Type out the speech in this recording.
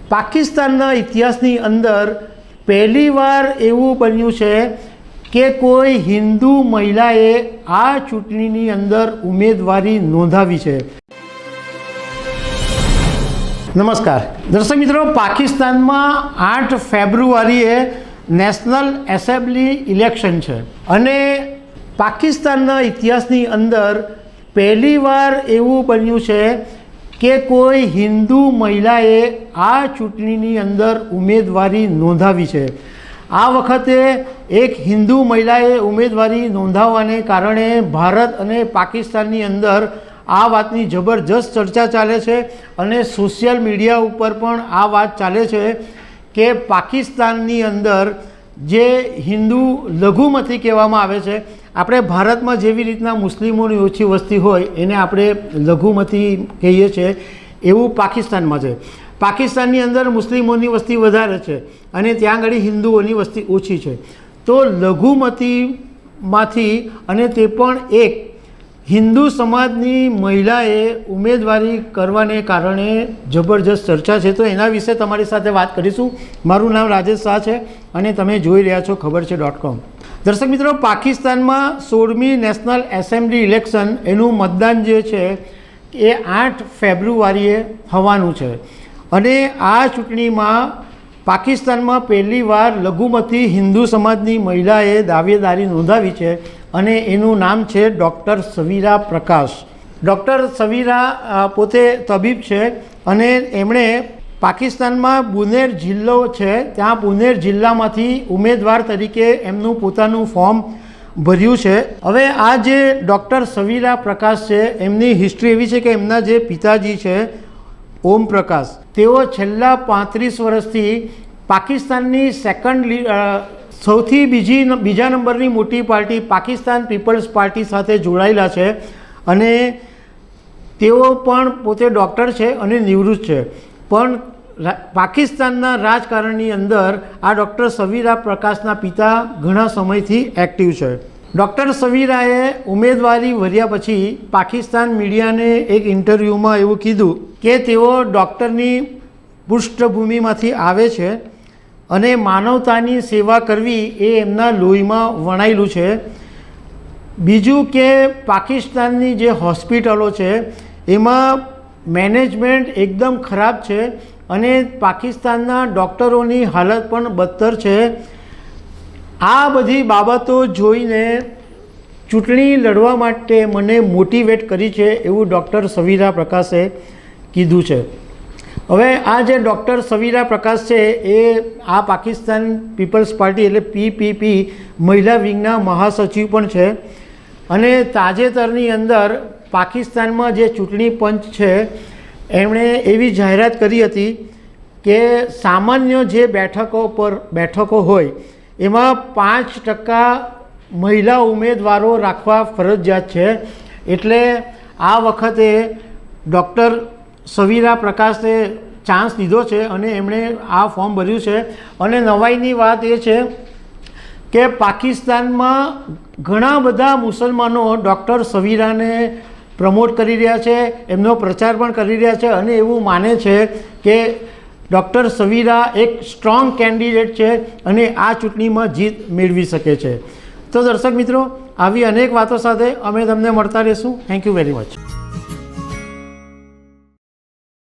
પાકિસ્તાનના ઇતિહાસની અંદર પહેલીવાર એવું બન્યું છે કે કોઈ હિન્દુ મહિલાએ આ ચૂંટણીની અંદર ઉમેદવારી નોંધાવી છે। નમસ્કાર દર્શક મિત્રો, પાકિસ્તાનમાં 8 ફેબ્રુઆરીએ નેશનલ એસેમ્બલી ઇલેક્શન છે અને પાકિસ્તાનના ઇતિહાસની અંદર પહેલીવાર એવું બન્યું છે કે કોઈ હિન્દુ મહિલાએ આ ચૂંટણીની અંદર ઉમેદવારી નોંધાવી છે। આ વખતે એક હિન્દુ મહિલાએ ઉમેદવારી નોંધાવવાને કારણે ભારત અને પાકિસ્તાનની અંદર આ વાતની જબરજસ્ત ચર્ચા ચાલે છે અને સોશિયલ મીડિયા ઉપર પણ આ વાત ચાલે છે કે પાકિસ્તાનની અંદર જે હિન્દુ લઘુમતી કહેવામાં આવે છે, આપણે ભારતમાં જેવી રીતના મુસ્લિમોની ઓછી વસ્તી હોય એને આપણે લઘુમતી કહીએ છીએ, એવું પાકિસ્તાનમાં છે। પાકિસ્તાનની અંદર મુસ્લિમોની વસ્તી વધારે છે અને ત્યાં આગળ હિન્દુઓની વસ્તી ઓછી છે। તો લઘુમતીમાંથી અને તે પણ એક હિન્દુ સમાજની મહિલાએ ઉમેદવારી કરવાને કારણે જબરજસ્ત ચર્ચા છે। તો એના વિશે તમારી સાથે વાત કરીશું। મારું નામ રાજેશ શાહ છે અને તમે જોઈ રહ્યા છો ખબરછે.com। દર્શક મિત્રો, પાકિસ્તાનમાં 16મી નેશનલ એસેમ્બલી ઇલેક્શન એનું મતદાન જે છે એ 8 ફેબ્રુઆરીએ થવાનું છે અને આ ચૂંટણીમાં પાકિસ્તાનમાં પહેલીવાર લઘુમતી હિન્દુ સમાજની મહિલાએ દાવેદારી નોંધાવી છે અને એનું નામ છે ડૉક્ટર સવીરા પ્રકાશ। ડૉક્ટર સવીરા પોતે તબીબ છે અને એમણે પાકિસ્તાનમાં બુનેર જિલ્લો છે, ત્યાં બુનેર જિલ્લામાંથી ઉમેદવાર તરીકે એમનું પોતાનું ફોર્મ ભર્યું છે। હવે આ જે ડૉક્ટર સવીરા પ્રકાશ છે એમની હિસ્ટ્રી એવી છે કે એમના જે પિતાજી છે ઓમ પ્રકાશ, તેઓ છેલ્લા 35 વર્ષથી પાકિસ્તાનની સૌથી બીજા નંબરની મોટી પાર્ટી પાકિસ્તાન પીપલ્સ પાર્ટી સાથે જોડાયેલા છે અને તેઓ પણ પોતે ડૉક્ટર છે અને નિવૃત્ત છે, પણ પાકિસ્તાનના રાજકારણની અંદર આ ડૉક્ટર સવીરા પ્રકાશના પિતા ઘણા સમયથી એક્ટિવ છે। ડૉક્ટર સવીરાએ ઉમેદવારી ભર્યા પછી પાકિસ્તાન મીડિયાને એક ઇન્ટરવ્યૂમાં એવું કીધું કે તેઓ ડૉક્ટરની પૃષ્ઠભૂમિમાંથી આવે છે અને માનવતાની સેવા કરવી એ એમના લોહીમાં વણાયેલું છે। બીજું કે પાકિસ્તાનની જે હોસ્પિટલો છે એમાં મેનેજમેન્ટ એકદમ ખરાબ છે અને પાકિસ્તાનના ડૉક્ટરોની હાલત પણ બદતર છે। આ બધી બાબતો જોઈને ચૂંટણી લડવા માટે મને મોટિવેટ કરી છે એવું ડૉક્ટર સવીરા પ્રકાશે કીધું છે। હવે આ જે ડૉક્ટર સવીરા પ્રકાશ છે એ આ પાકિસ્તાન પીપલ્સ પાર્ટી એટલે પીપીપી મહિલા વિંગના મહાસચિવ પણ છે અને તાજેતરની અંદર પાકિસ્તાનમાં જે ચૂંટણી પંચ છે એમણે એવી જાહેરાત કરી હતી કે સામાન્ય જે બેઠકો હોય એમાં 5% મહિલા ઉમેદવારો રાખવા ફરજિયાત છે। એટલે આ વખતે ડૉક્ટર સવીરા પ્રકાશે ચાન્સ લીધો છે અને એમણે આ ફોર્મ ભર્યું છે અને નવાઈની વાત એ છે કે પાકિસ્તાનમાં ઘણા બધા મુસલમાનો ડૉક્ટર સવીરાને પ્રમોટ કરી રહ્યા છે, એમનો પ્રચાર પણ કરી રહ્યા છે અને એવું માને છે કે ડૉક્ટર સવીરા એક સ્ટ્રોંગ કેન્ડિડેટ છે અને આ ચૂંટણીમાં જીત મેળવી શકે છે। તો દર્શક મિત્રો, આવી અનેક વાતો સાથે અમે તમને મળતા રહીશું। Thank you very much.